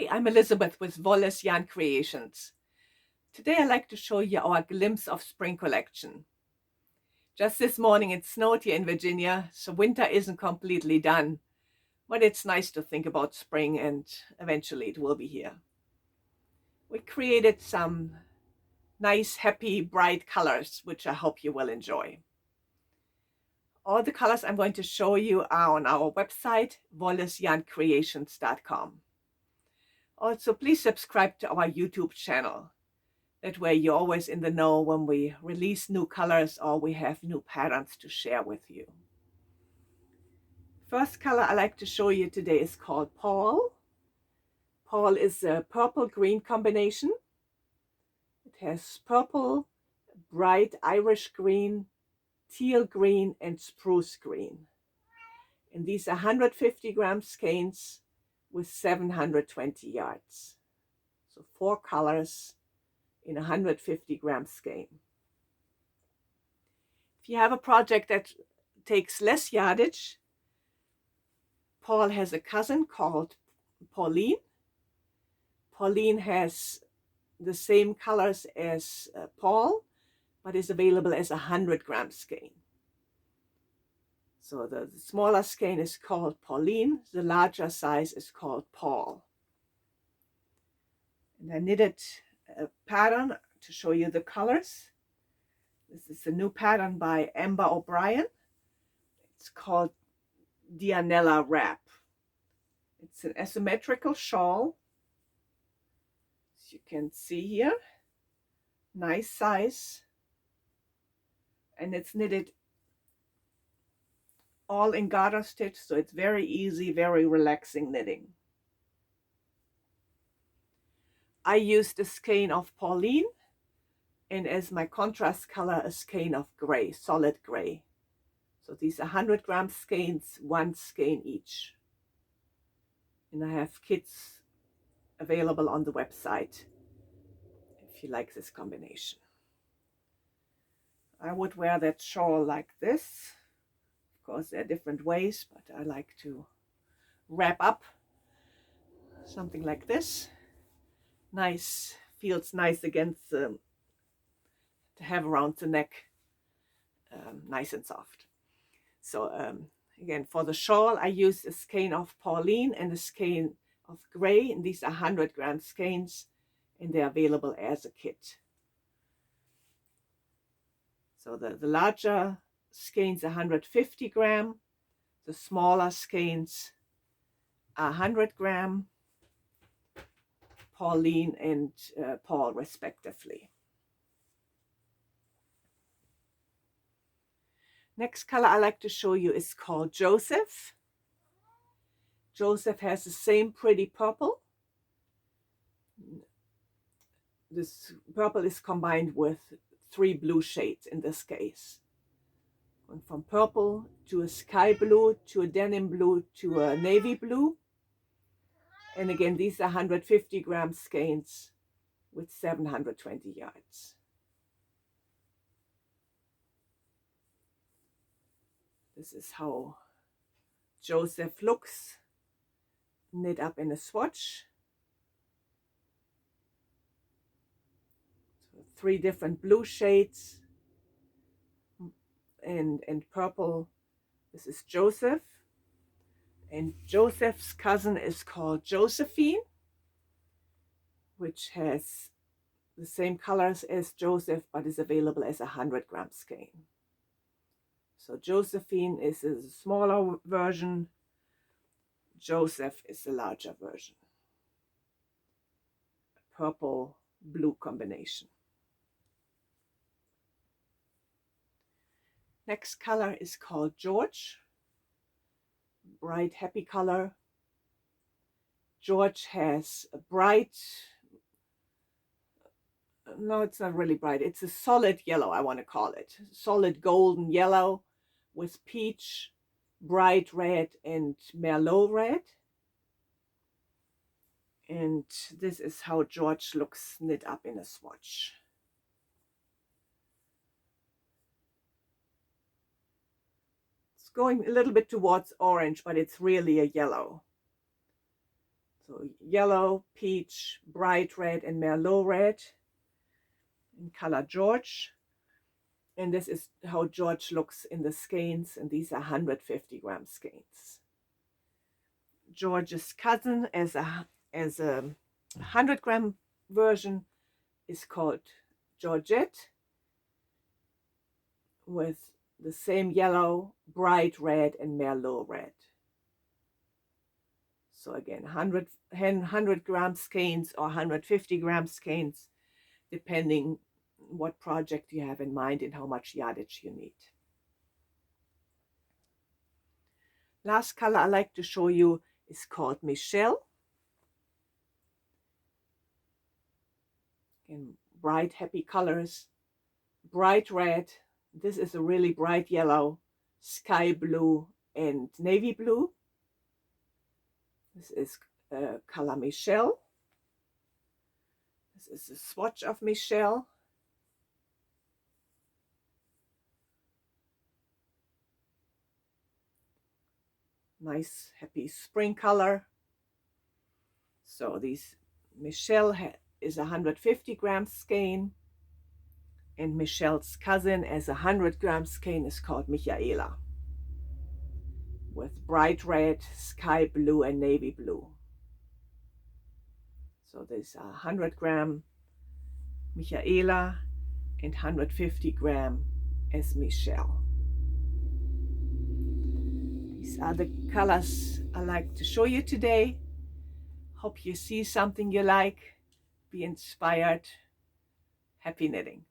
Hi, I'm Elizabeth with Wolle's Yarn Creations. Today I'd like to show you our Glimpse of Spring collection. Just this morning it snowed here in Virginia, so winter isn't completely done, but it's nice to think about spring and eventually it will be here. We created some nice, happy, bright colors, which I hope you will enjoy. All the colors I'm going to show you are on our website, wollesyarncreations.com. Also, please subscribe to our YouTube channel. That way you're always in the know when we release new colors or we have new patterns to share with you. First color I like to show you today is called Paul. Paul is a purple-green combination. It has purple, bright Irish green, teal green, and spruce green. And these are 150 gram skeins with 720 yards. So 4 colors in a 150 gram skein. If you have a project that takes less yardage, Paul has a cousin called Pauline. Pauline has the same colors as Paul, but is available as a 100 gram skein. So the smaller skein is called Pauline, the larger size is called Paul. And I knitted a pattern to show you the colors. This is a new pattern by Amber O'Brien. It's called Dianella Wrap. It's an asymmetrical shawl, as you can see here. Nice size, and it's knitted all in garter stitch, so it's very easy, very relaxing knitting. I used a skein of Pauline, and as my contrast color, a skein of gray, solid gray. So these are 100 gram skeins, 1 skein each. And I have kits available on the website if you like this combination. I would wear that shawl like this. Of course, there are different ways, but I like to wrap up something like this. Nice, feels nice against to have around the neck, nice and soft. So again, for the shawl, I used a skein of Pauline and a skein of gray, and these are 100 gram skeins, and they're available as a kit. So the larger skeins are 150 gram, the smaller skeins are 100 gram, Pauline and Paul respectively. Next color I like to show you is called Joseph. Joseph has the same pretty purple. This purple is combined with 3 blue shades in this case. Going from purple to a sky blue, to a denim blue, to a navy blue. And again, these are 150 gram skeins with 720 yards. This is how Joseph looks knit up in a swatch. So 3 different blue shades and purple. This is Joseph. And Joseph's cousin is called Josephine, which has the same colors as Joseph, but is available as a 100 gram skein. So Josephine is a smaller version. Joseph is the larger version. Purple-blue combination. Next color is called George. Bright, happy color. George has a bright, no, it's not really bright. It's a solid yellow, I want to call it. Solid golden yellow with peach, bright red, and merlot red. And this is how George looks knit up in a swatch. It's going a little bit towards orange, but it's really a yellow. So yellow, peach, bright red, and merlot red in color George. And this is how George looks in the skeins, and these are 150-gram skeins. George's cousin as a 100-gram version is called Georgette, with the same yellow, bright red, and merlot red. So again, 100-gram skeins or 150-gram skeins, depending what project you have in mind and how much yardage you need. Last color I like to show you is called Michelle. Again, bright, happy colors. Bright red. This is a really bright yellow, sky blue, and navy blue. This is color Michelle. This is a swatch of Michelle. Nice, happy spring color. So this Michelle is a 150-gram skein, and Michelle's cousin as a 100-gram skein is called Michaela, with bright red, sky blue, and navy blue. So there's a 100-gram Michaela and 150-gram as Michelle. These are the colors I like to show you today. Hope you see something you like. Be inspired. Happy knitting.